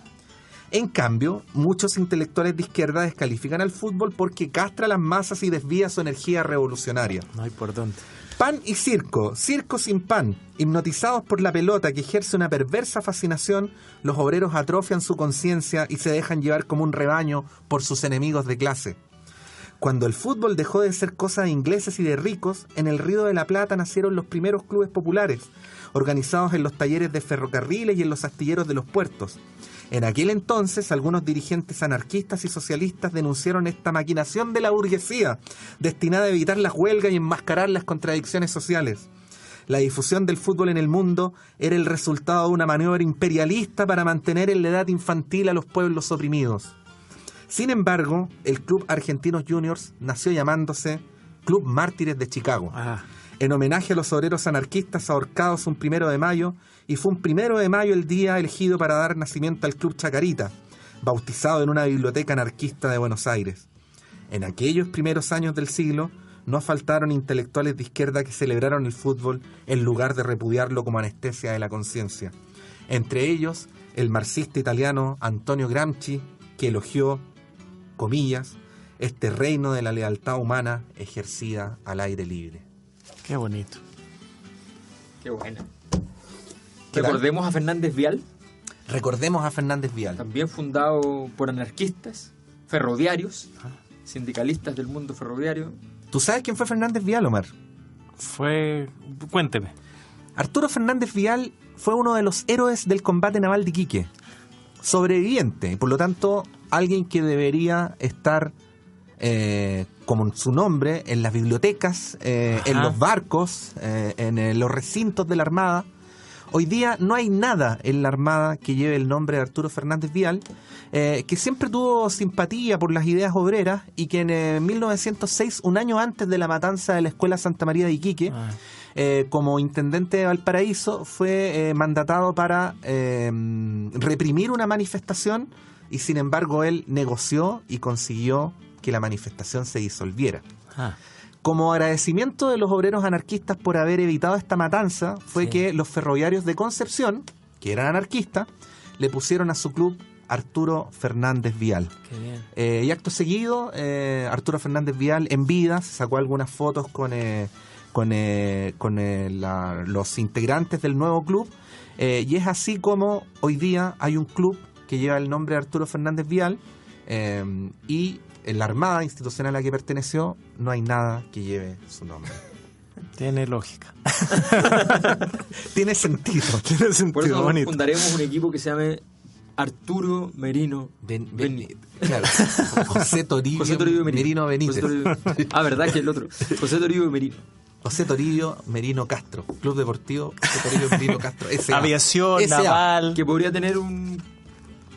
En cambio, muchos intelectuales de izquierda descalifican al fútbol porque castra las masas y desvía su energía revolucionaria. No hay por dónde. Pan y circo, circo sin pan, hipnotizados por la pelota que ejerce una perversa fascinación, los obreros atrofian su conciencia y se dejan llevar como un rebaño por sus enemigos de clase. Cuando el fútbol dejó de ser cosa de ingleses y de ricos, en el Río de la Plata nacieron los primeros clubes populares, organizados en los talleres de ferrocarriles y en los astilleros de los puertos. En aquel entonces, algunos dirigentes anarquistas y socialistas denunciaron esta maquinación de la burguesía, destinada a evitar las huelgas y enmascarar las contradicciones sociales. La difusión del fútbol en el mundo era el resultado de una maniobra imperialista para mantener en la edad infantil a los pueblos oprimidos. Sin embargo, el Club Argentinos Juniors nació llamándose Club Mártires de Chicago, en homenaje a los obreros anarquistas ahorcados un 1 de mayo, y fue un 1 de mayo el día elegido para dar nacimiento al Club Chacarita, bautizado en una biblioteca anarquista de Buenos Aires. En aquellos primeros años del siglo, no faltaron intelectuales de izquierda que celebraron el fútbol en lugar de repudiarlo como anestesia de la conciencia. Entre ellos, el marxista italiano Antonio Gramsci, que elogió, comillas, este reino de la lealtad humana ejercida al aire libre. Qué bonito. Qué bueno. Recordemos a Fernández Vial. Recordemos a Fernández Vial. También fundado por anarquistas, ferroviarios, sindicalistas del mundo ferroviario. ¿Tú sabes quién fue Fernández Vial, Omar? Cuénteme. Arturo Fernández Vial fue uno de los héroes del combate naval de Iquique. Sobreviviente, y por lo tanto, alguien que debería estar, como su nombre, en las bibliotecas, en los barcos, en los recintos de la Armada. Hoy día no hay nada en la Armada que lleve el nombre de Arturo Fernández Vial, que siempre tuvo simpatía por las ideas obreras y que en 1906, un año antes de la matanza de la Escuela Santa María de Iquique, como intendente de Valparaíso, fue mandatado para reprimir una manifestación y sin embargo él negoció y consiguió que la manifestación se disolviera. Como agradecimiento de los obreros anarquistas por haber evitado esta matanza, fue que los ferroviarios de Concepción, que eran anarquistas, le pusieron a su club Arturo Fernández Vial. Qué bien. Y acto seguido, Arturo Fernández Vial en vida se sacó algunas fotos con los integrantes del nuevo club, y es así como hoy día hay un club que lleva el nombre de Arturo Fernández Vial, y en la Armada institucional a la que perteneció no hay nada que lleve su nombre. Tiene lógica. Tiene sentido. Tiene sentido. Por eso bonito. fundaremos un equipo que se llame Arturo Merino Claro. José Toribio Merino Benítez. ¿Verdad que el otro? José Toribio Merino. José Toribio Merino Castro. Club Deportivo José Toribio Merino Castro. S.A. Aviación, S.A. naval. Que podría tener un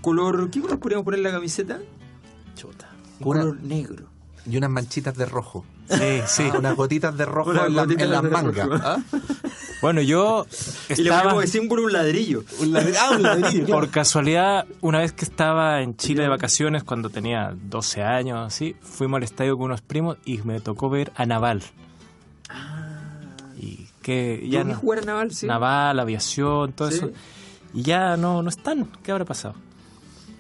color... ¿Qué color podríamos poner en la camiseta? Chuta. Un color negro. Y unas manchitas de rojo. Sí. Unas gotitas de rojo Unas en gotitas las de mangas. rojo. ¿Ah? Bueno, yo Y le ponemos de símbolo un ladrillo. Un ladrillo. por casualidad, una vez que estaba en Chile de vacaciones, cuando tenía 12 años, así, fuimos al estadio con unos primos y me tocó ver a Naval. Y que ya Yo vi jugar a Naval, sí. Naval, aviación, todo Sí. eso. Y ya no están. ¿Qué habrá pasado?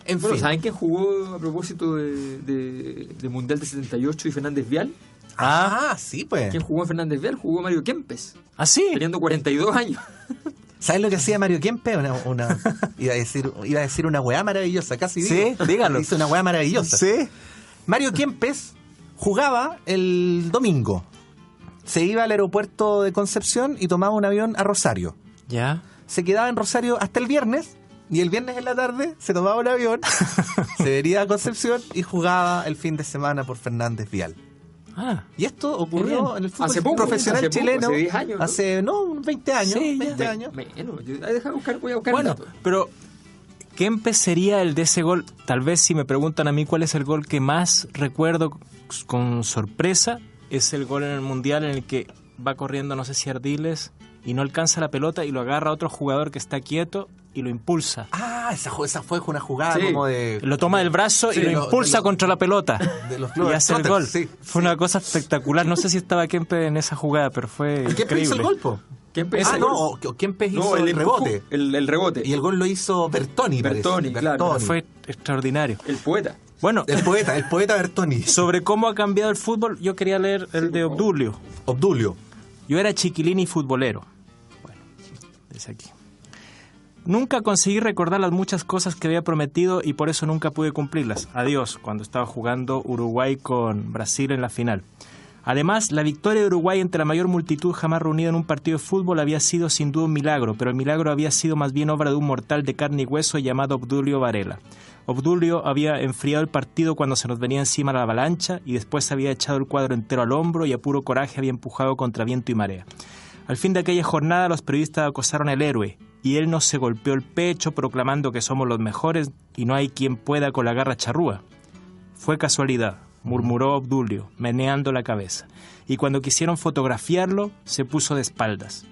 En Bueno, fin. ¿saben quién jugó a propósito de Mundial de 78 y Fernández Vial? Sí, pues. ¿Quién jugó a Fernández Vial? Jugó Mario Kempes, ¿Ah, sí? teniendo 42 años. ¿Sabes lo que hacía Mario Kempes? Iba a decir una weá maravillosa, casi digo. Sí, dígalo. Hizo una weá maravillosa. Sí. Mario Kempes jugaba el domingo. Se iba al aeropuerto de Concepción y tomaba un avión a Rosario. ¿Ya? Se quedaba en Rosario hasta el viernes, y el viernes en la tarde se tomaba un avión, se venía a Concepción y jugaba el fin de semana por Fernández Vial. Y esto ocurrió en el fútbol profesional chileno hace 10 años, ¿no? Hace 20 años. Sí, 20 años. Voy a buscar. Bueno, pero Kempes sería el de ese gol. Tal vez si me preguntan a mí cuál es el gol que más recuerdo con sorpresa, es el gol en el Mundial en el que va corriendo, no sé si Ardiles, y no alcanza la pelota y lo agarra otro jugador que está quieto y lo impulsa. Esa fue una jugada como de... Lo toma del brazo y lo impulsa contra la pelota. Y hace el gol. Fue una cosa espectacular. No sé si estaba Kempes en esa jugada, pero fue increíble. ¿Kempes hizo el gol, po? Kempes hizo el rebote. El rebote. Y el gol lo hizo Bertoni, claro. Fue extraordinario. El poeta. Bueno, el poeta Bertoni. Sobre cómo ha cambiado el fútbol, yo quería leer el de Obdulio. Yo era chiquilín y futbolero. Bueno, dice aquí. Nunca conseguí recordar las muchas cosas que había prometido y por eso nunca pude cumplirlas. Adiós, cuando estaba jugando Uruguay con Brasil en la final. Además, la victoria de Uruguay entre la mayor multitud jamás reunida en un partido de fútbol había sido sin duda un milagro, pero el milagro había sido más bien obra de un mortal de carne y hueso llamado Obdulio Varela. Obdulio había enfriado el partido cuando se nos venía encima la avalancha y después había echado el cuadro entero al hombro y a puro coraje había empujado contra viento y marea. Al fin de aquella jornada los periodistas acosaron al héroe y él nos se golpeó el pecho proclamando que somos los mejores y no hay quien pueda con la garra charrúa. Fue casualidad, murmuró Obdulio, meneando la cabeza, y cuando quisieron fotografiarlo se puso de espaldas.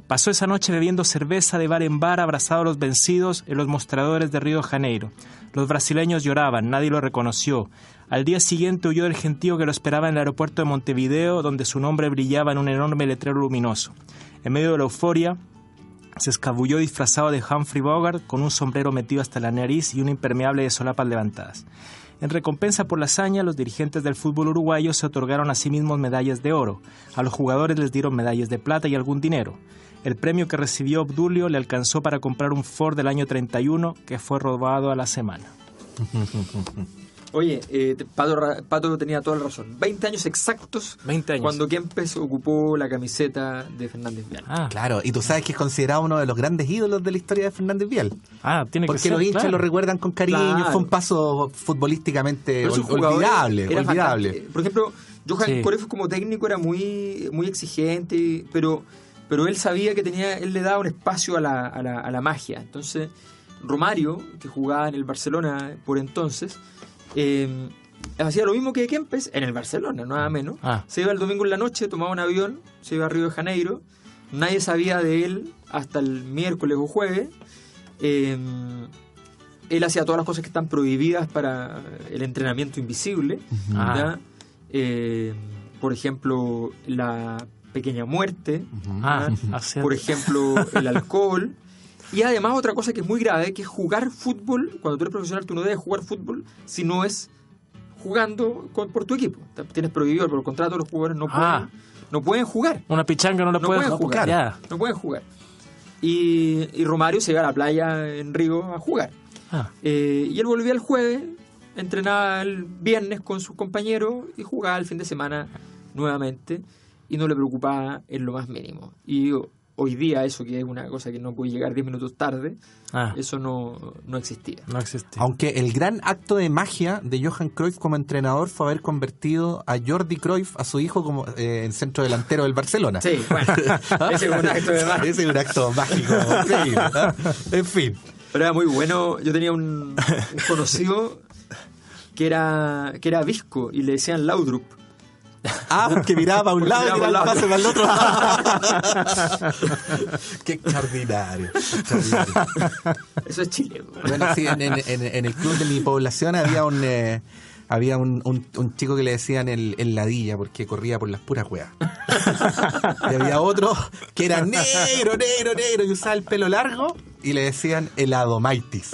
Pasó esa noche bebiendo cerveza de bar en bar, abrazado a los vencidos en los mostradores de Río de Janeiro. Los brasileños lloraban, nadie lo reconoció. Al día siguiente huyó del gentío que lo esperaba en el aeropuerto de Montevideo, donde su nombre brillaba en un enorme letrero luminoso. En medio de la euforia, se escabulló disfrazado de Humphrey Bogart, con un sombrero metido hasta la nariz y un impermeable de solapas levantadas. En recompensa por la hazaña, los dirigentes del fútbol uruguayo se otorgaron a sí mismos medallas de oro. A los jugadores les dieron medallas de plata y algún dinero. El premio que recibió Obdulio le alcanzó para comprar un Ford del año 31 que fue robado a la semana. Oye, Pato tenía toda la razón. 20 años exactos 20 años. Cuando Kempes ocupó la camiseta de Fernández Vial. Claro, y tú sabes que es considerado uno de los grandes ídolos de la historia de Fernández Vial. Tiene que ser. Porque los hinchas lo recuerdan con cariño. Claro. Fue un paso futbolísticamente olvidable. Por ejemplo, Johan Cruyff como técnico era muy, muy exigente, pero él sabía que él le daba un espacio a la magia. Entonces, Romario, que jugaba en el Barcelona por entonces, hacía lo mismo que Kempes en el Barcelona, nada menos. Se iba el domingo en la noche, tomaba un avión, se iba a Río de Janeiro. Nadie sabía de él hasta el miércoles o jueves. Él hacía todas las cosas que están prohibidas para el entrenamiento invisible. Por ejemplo, la pequeña muerte, por ejemplo, el alcohol. Y además otra cosa que es muy grave, que es jugar fútbol. Cuando tú eres profesional, tú no debes jugar fútbol si no es jugando por tu equipo. Tienes prohibido por el contrato, los jugadores no pueden jugar. Una pichanga no pueden jugar. No pueden jugar. Y Romario se iba a la playa en Río a jugar. Y él volvía el jueves, entrenaba el viernes con sus compañeros y jugaba el fin de semana nuevamente y no le preocupaba en lo más mínimo. Y hoy día eso, que es una cosa que no puede llegar 10 minutos tarde, eso no existía. No existía. Aunque el gran acto de magia de Johan Cruyff como entrenador fue haber convertido a Jordi Cruyff, a su hijo, como en centro delantero del Barcelona. Sí, bueno, ese es un acto de magia. Ese es un acto mágico increíble, ¿no? En fin. Pero era muy bueno. Yo tenía un conocido que era visco y le decían Laudrup. Que miraba para un lado y tiraba el pase para el otro. Qué extraordinario. Eso es Chile. Bueno, sí, en el club de mi población había un chico que le decían el ladilla porque corría por las puras weas. Y había otro que era negro y usaba el pelo largo y le decían el adomaitis.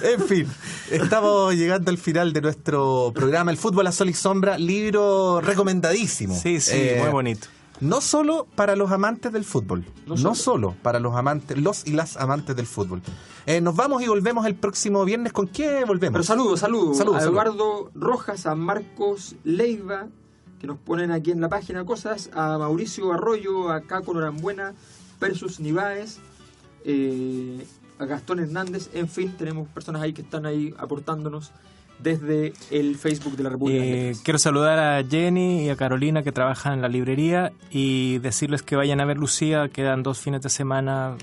En fin, estamos llegando al final de nuestro programa El Fútbol a Sol y Sombra, libro recomendadísimo. Sí, muy bonito. No solo para los amantes del fútbol. No solo para los y las amantes del fútbol. Nos vamos y volvemos el próximo viernes. ¿Con qué volvemos? Pero saludos. A Eduardo Rojas, a Marcos Leiva, que nos ponen aquí en la página cosas, a Mauricio Arroyo, a Caco Norambuena, Persus Niváez, a Gastón Hernández. En fin, tenemos personas ahí que están ahí aportándonos desde el Facebook de la República. Quiero saludar a Jenny y a Carolina, que trabajan en la librería, y decirles que vayan a ver Lucía. Quedan 2 fines de semana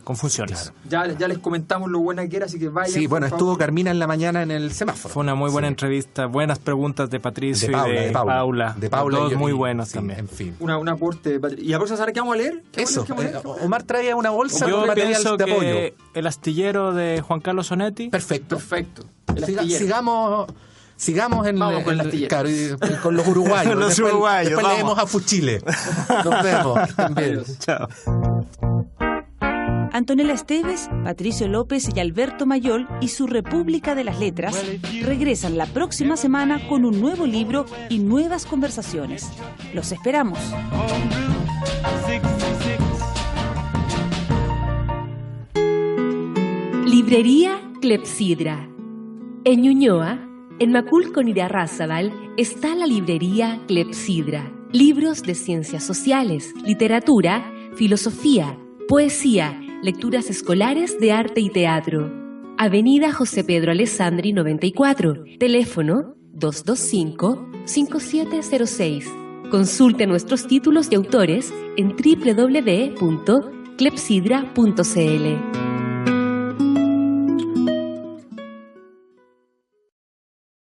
con funciones. Claro. Ya les comentamos lo buena que era, así que vayan. Sí, bueno, estuvo Carmina en la mañana en el semáforo. Fue una muy buena entrevista, buenas preguntas de Patricio y de Paula. Todos muy buenos también. En fin. Un aporte. ¿Y la próxima semana qué vamos a leer? Eso, Omar trae una bolsa con material de apoyo. Que El astillero de Juan Carlos Sonetti. Perfecto. Vamos Sigamos con el astillero. Claro, con los uruguayos. Después leemos a Fuchile. Nos vemos. También. Chao. Antonella Esteves, Patricio López y Alberto Mayol y su República de las Letras regresan la próxima semana con un nuevo libro y nuevas conversaciones. Los esperamos. Librería Clepsidra. En Ñuñoa, en Macul con Irarrázaval, está la librería Clepsidra. Libros de ciencias sociales, literatura, filosofía, poesía, lecturas escolares de arte y teatro. Avenida José Pedro Alessandri 94, teléfono 225-5706. Consulte nuestros títulos y autores en www.clepsidra.cl.